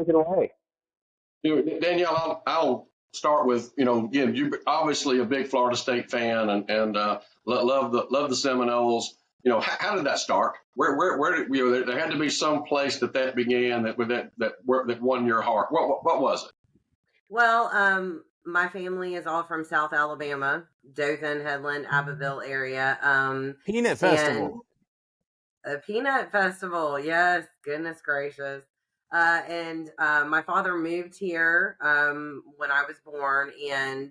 Take it away. Danielle, I'll start with, again, you obviously a big Florida State fan and love the Seminoles. How did that start? Where did there had to be some place that began that won your heart. What was it? Well, my family is all from South Alabama, Dothan, Headland, Abbeville area. Peanut Festival. A peanut festival, yes, goodness gracious. And my father moved here when I was born and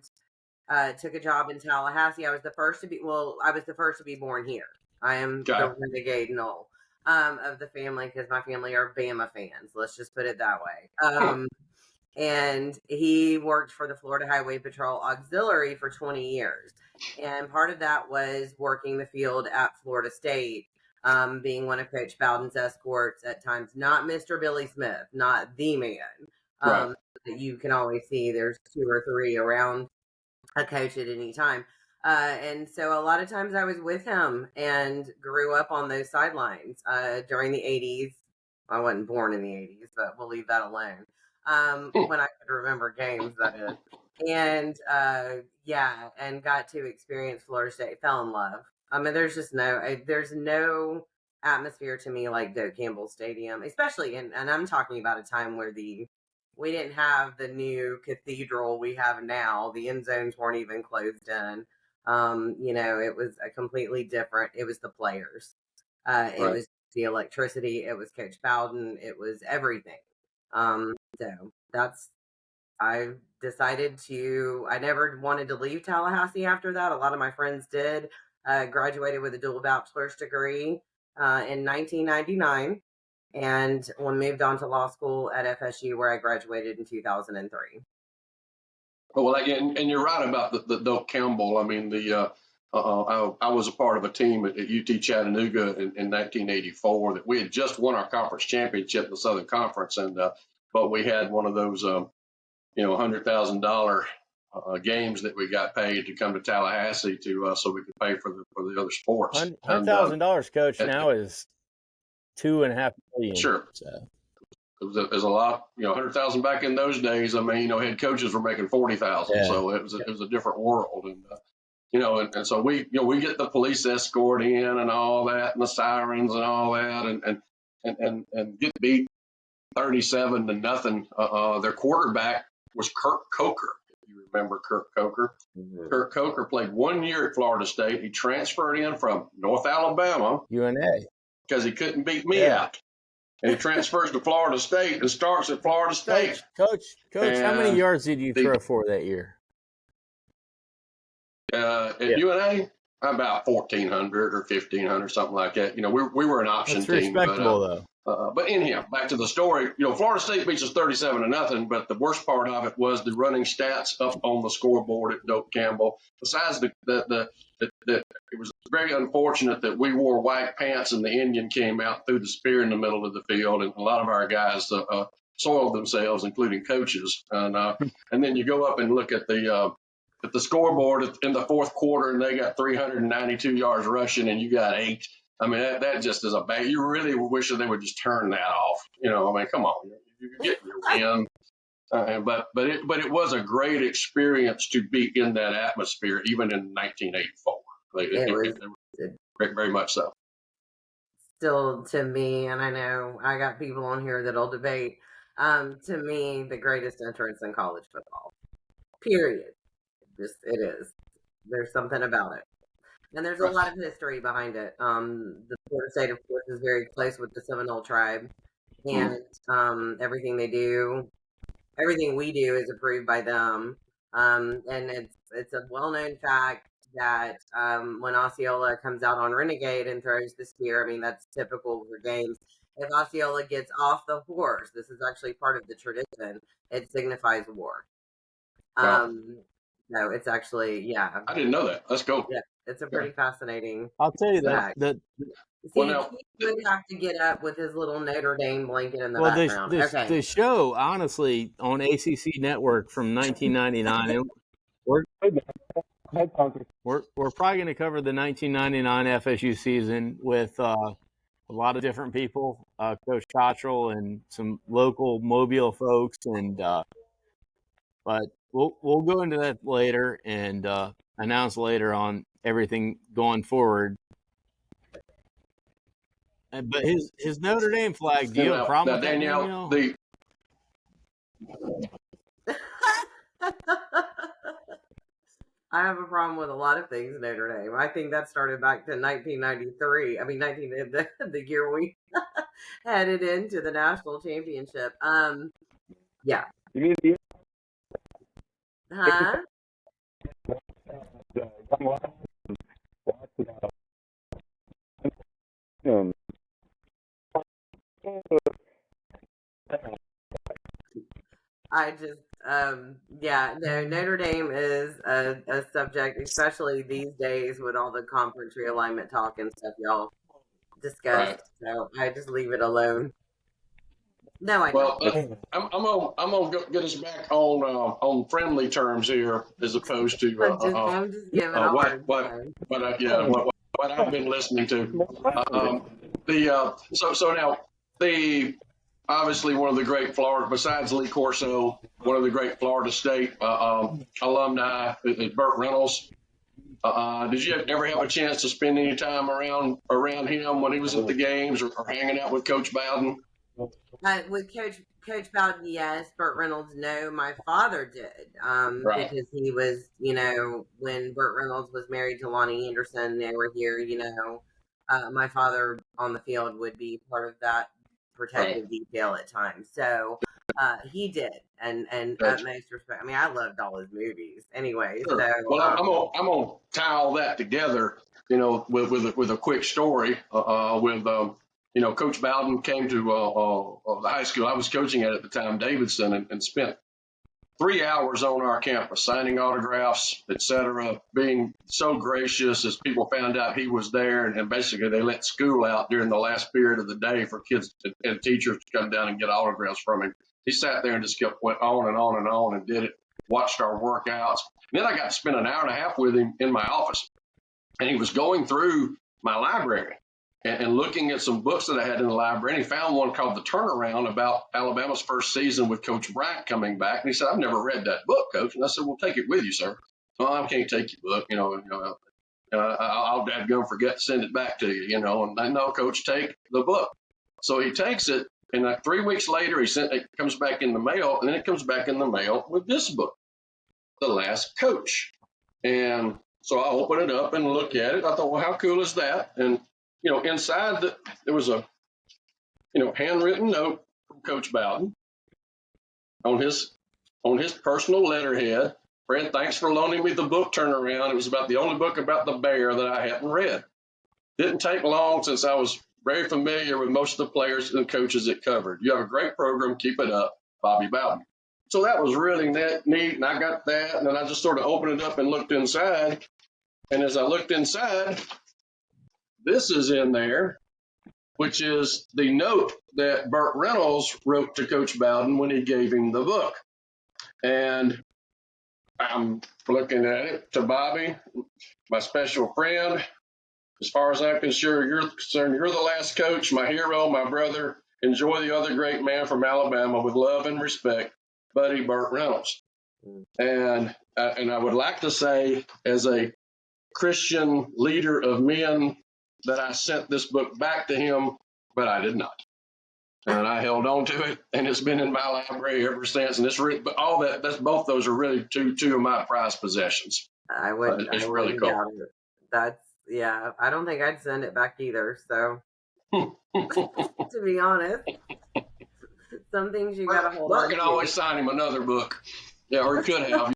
took a job in Tallahassee. I was the first to be born here. I am the renegade Knoll of the family because my family are Bama fans. Let's just put it that way. And he worked for the Florida Highway Patrol Auxiliary for 20 years. And part of that was working the field at Florida State, being one of Coach Bowden's escorts at times. Not Mr. Billy Smith, not the man. Right. That you can always see there's 2 or 3 around a coach at any time. And so a lot of times I was with him and grew up on those sidelines during the 80s. I wasn't born in the 80s, but we'll leave that alone. When I could remember games, that is. And and got to experience Florida State, fell in love. I mean, there's no atmosphere to me like Doak Campbell Stadium, especially, and I'm talking about a time where we didn't have the new cathedral we have now. The end zones weren't even closed in. It was a completely different. It was the players. It was the electricity. It was Coach Bowden. It was everything. So I decided I never wanted to leave Tallahassee after that. A lot of my friends did. Graduated with a dual bachelor's degree in 1999 and moved on to law school at FSU where I graduated in 2003. Oh, well, and you're right about the Doak Campbell. I mean, I was a part of a team at UT Chattanooga in 1984 that we had just won our conference championship in the Southern Conference, but we had one of those $100,000 games that we got paid to come to Tallahassee so we could pay for the other sports. $100,000, Coach, now is $2.5 million. Sure. So. It was a lot, 100,000 back in those days. I mean, head coaches were making 40,000, so it was a different world, and so we get the police escort in and all that, and the sirens and all that, and get beat 37-0. Their quarterback was Kirk Coker. If you remember Kirk Coker, Kirk Coker played 1 year at Florida State. He transferred in from North Alabama, UNA, because he couldn't beat me out. And he transfers to Florida State and starts at Florida State. Coach, how many yards did you throw for that year? At UNA, about 1,400 or 1,500, something like that. We were an option team. Respectable, though. But anyhow, back to the story. Florida State beats us 37-0. But the worst part of it was the running stats up on the scoreboard at Doak Campbell. Besides it was very unfortunate that we wore white pants and the Indian came out through the spear in the middle of the field, and a lot of our guys soiled themselves, including coaches. And then you go up and look at the scoreboard in the fourth quarter, and they got 392 yards rushing, and you got 8. I mean, that just is a bad. You really wish that they would just turn that off. I mean, come on, you're getting your win. But it was a great experience to be in that atmosphere, even in 1984. It was very much so. Still, to me, and I know I got people on here that'll debate. To me, the greatest entrance in college football. Period. Just it is. There's something about it. And there's a lot of history behind it. The Florida State, of course, is very close with the Seminole tribe. And everything we do is approved by them. And it's a well-known fact that when Osceola comes out on Renegade and throws the spear, I mean, that's typical for games. If Osceola gets off the horse, this is actually part of the tradition, it signifies war. Wow. No, it's actually, I didn't know that. Let's go. Yeah, it's a pretty fascinating. I'll tell you fact. that. He would have to get up with his little Notre Dame blanket in the background. The show, honestly, on ACC Network from 1999, we're probably going to cover the 1999 FSU season with a lot of different people, Coach Cottrell and some local Mobile folks, and but we'll go into that later and announce later on everything going forward. But his Notre Dame flag, do you have a problem with that, Danielle? Danielle? I have a problem with a lot of things Notre Dame. I think that started back to 1993. I mean, the year we headed into the national championship. Yeah. Huh? I just, yeah, no, Notre Dame is a subject, especially these days with all the conference realignment talk and stuff y'all discussed. Right. So I just leave it alone. No, I Well, don't. I'm gonna get us back on friendly terms here, as opposed to I'm just giving a hard time. what I've been listening to. So now obviously one of the great Florida, besides Lee Corso, one of the great Florida State alumni is Burt Reynolds. Did you ever have a chance to spend any time around him when he was at the games or hanging out with Coach Bowden? With Coach Bowden, yes. Burt Reynolds, no. My father did, Right. because he was, when Burt Reynolds was married to Lonnie Anderson, they were here. My father on the field would be part of that protective detail at times. So he did, and utmost respect. I mean, I loved all his movies anyway. Sure. So Well, I'm gonna tie all that together, with a quick story. Coach Bowden came to the high school I was coaching at the time, Davidson, and spent 3 hours on our campus signing autographs, etc., being so gracious as people found out he was there, and basically they let school out during the last period of the day for kids and teachers to come down and get autographs from him. He sat there and just went on and on and on and did it, watched our workouts. And then I got to spend an hour and a half with him in my office, and he was going through my library and looking at some books that I had in the library, and he found one called The Turnaround about Alabama's first season with Coach Bryant coming back. And he said, "I've never read that book, Coach." And I said, "Well, take it with you, sir." "Well, I can't take your book, I'll dadgum forget to send it back to you, And I know, Coach, take the book. So he takes it, and 3 weeks later, it comes back in the mail, and then it comes back in the mail with this book, The Last Coach. And so I open it up and look at it. I thought, well, how cool is that? And inside there was a, handwritten note from Coach Bowden on his personal letterhead. "Fred, thanks for loaning me the book Turnaround. It was about the only book about the bear that I hadn't read. Didn't take long since I was very familiar with most of the players and coaches it covered. You have a great program. Keep it up, Bobby Bowden." So that was really neat, and I got that, and then I just sort of opened it up and looked inside. And as I looked inside, this is in there, which is the note that Burt Reynolds wrote to Coach Bowden when he gave him the book. And I'm looking at it to Bobby, my special friend. As far as I'm concerned, you're the last coach, my hero, my brother. Enjoy the other great man from Alabama with love and respect, Buddy Burt Reynolds. And I would like to say, as a Christian leader of men, that I sent this book back to him, but I did not. And I held on to it, and it's been in my library ever since. And but all both those are really two of my prized possessions. It's really cool. Yeah, I don't think I'd send it back either. So, to be honest, some things you gotta hold on to. I can always sign him another book. Yeah, or he could have.